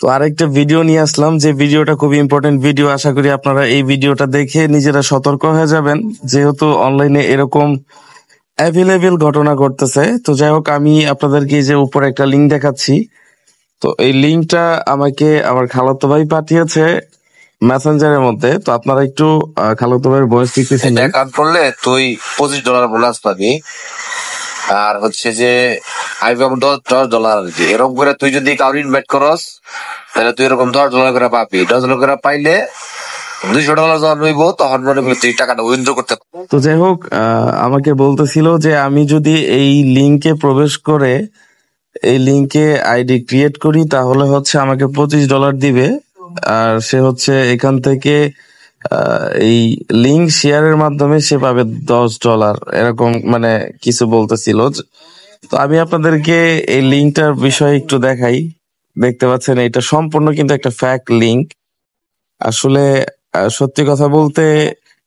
তো আরেকটা ভিডিও নিয়ে আসলাম, যে ভিডিওটা খুব ইম্পর্টেন্ট ভিডিও। আশা করি আপনারা এই ভিডিওটা দেখে নিজেরা সতর্ক হয়ে যাবেন, যেহেতু অনলাইনে এরকম অ্যাভেলেবেল ঘটনা ঘটতেছে। তো যাই হোক, আমি আপনাদেরকে এই যে উপরে একটা লিঙ্ক দেখাচ্ছি। তো এই লিঙ্কটা আমাকে আমার খালাতো ভাই পাঠিয়েছে মেসেঞ্জারের মধ্যে। তো আপনারা একটু খালাতো ভাইয়ের ভয়েস লিখতেছেন, অ্যাকাউন্ট করলে তুই $25 বোনাস পাবি। আর হচ্ছে যে আইফোন $10 আর কি, এরকম করে তুই যদি কাউর ইনভাইট করস তাহলে তুই এরকম $10 করে পাবি। $10 করে পাইলে $200 যখন হইব তখন মনে করি তুই টাকাটা উইথড্র করতে পারবি। তো যাই হোক, আমাকে বলতেছিল যে আমি যদি এই লিঙ্কে প্রবেশ করে এই লিঙ্কে আইডি ক্রিয়েট করি তাহলে হচ্ছে আমাকে $25 দিবে। আর সে হচ্ছে এখান থেকে এই লিঙ্ক শেয়ারের মাধ্যমে সে পাবে $10, এরকম মানে কিছু বলতেছিল। তো আমি আপনাদেরকে এই লিঙ্কটার বিষয়ে একটু দেখাই। দেখতে পাচ্ছেন, এটা সম্পূর্ণ কিন্তু একটা ফ্যাক লিঙ্ক। আসলে সত্যি কথা বলতে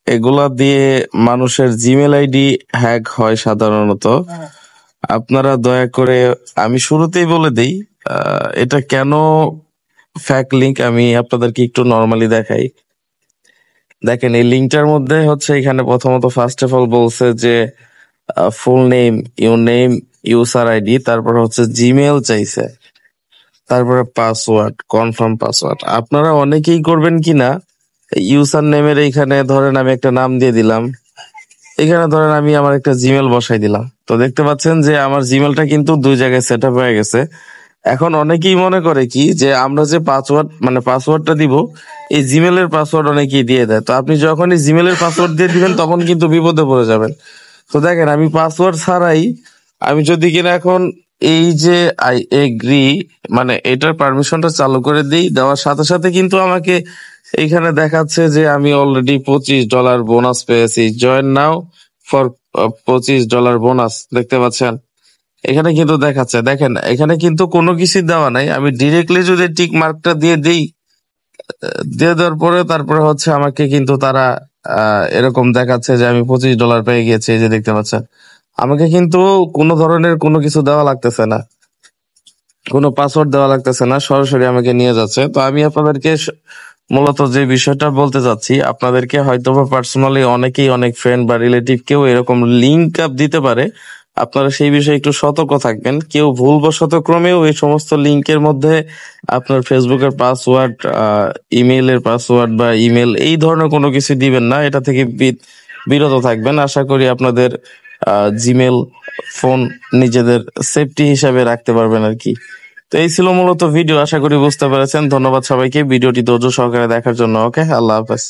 এগুলা দিয়ে মানুষের জিমেল আইডি হ্যাক হয় সাধারণত। আপনারা দয়া করে, আমি শুরুতেই বলে দিই এটা কেন ফ্যাক লিঙ্ক, আমি আপনাদেরকে একটু নর্মালি দেখাই। দেখেন, এই লিঙ্কটার মধ্যে হচ্ছে এখানে প্রথমত ফার্স্ট অফ অল বলছে যে ফুল নেম, ইউজার আইডি, তারপর হচ্ছে জিমেল চাইছে, তারপরে পাসওয়ার্ড, কনফার্ম পাসওয়ার্ড। আপনারা অনেকেই করবেন কিনা, ইউজার নেমের এইখানে ধরেন আমি একটা নাম দিয়ে দিলাম, এখানে ধরেন আমি আমার একটা জিমেল বসাই দিলাম। তো দেখতে পাচ্ছেন যে আমার জিমেলটা কিন্তু দুই জায়গায় সেট আপ হয়ে গেছে। এখন অনেকেই মনে করে কি যে আমরা যে পাসওয়ার্ডটা দিব, এই জিমেলের পাসওয়ার্ড অনেকেই দিয়ে দেয়। তো আপনি যখনই জিমেলের পাসওয়ার্ড দিয়ে দিবেন তখন কিন্তু বিপদে পড়ে যাবেন। তো দেখেন, আমি পাসওয়ার্ড ছাড়াই আমি যদি কিনা এখন এই যে আই এগ্রি মানে এটার পারমিশনটা চালু করে দিই, দেওয়ার সাথে সাথে কিন্তু আমাকে এইখানে দেখাচ্ছে যে আমি অলরেডি $25 বোনাস পেয়েছি। Join now for $25 bonus. দেখতে পাচ্ছেন এখানে কিন্তু দেখাচ্ছে। দেখেন, এখানে কিন্তু কোনো কিছু দেওয়া নাই। আমি ডিরেক্টলি যদি টিক মার্কটা দিয়ে দিই, দিয়ে দেওয়ার পরে তারপরে হচ্ছে আমাকে কিন্তু তারা এরকম দেখাচ্ছে যে আমি $25 পেয়ে গেছি। এই যে দেখতে পাচ্ছেন, আমাকে কিন্তু কোনো ধরনের কোনো কিছু দেওয়া লাগতেছে না, কোনো পাসওয়ার্ড দেওয়া লাগতেছে না, সরাসরি আমাকে নিয়ে যাচ্ছে। তো আমি আপনাদেরকে মূলত যে বিষয়টা বলতে চাচ্ছি, আপনাদেরকে হয়তো বা পার্সোনালি অনেকেই, অনেক ফ্রেন্ড বা রিলেটিভ কেউ এরকম লিঙ্ক আপ দিতে পারে। আপনারা সেই বিষয়ে একটু সতর্ক থাকবেন। কেউ ভুলবশত ক্রমেও এই সমস্ত লিঙ্কের মধ্যে আপনার ফেসবুকের পাসওয়ার্ড, ইমেইলের পাসওয়ার্ড বা ইমেল এই ধরনের কোনো কিছু দিবেন না। এটা থেকে বিরত থাকবেন। আশা করি আপনাদের জিমেল ফোন নিজেদের সেফটি হিসাবে রাখতে পারবেন আর কি। তো এই ছিল মূলত ভিডিও। আশা করি বুঝতে পেরেছেন। ধন্যবাদ সবাইকে ভিডিওটি ধৈর্য সহকারে দেখার জন্য। ওকে, আল্লাহ হাফেজ।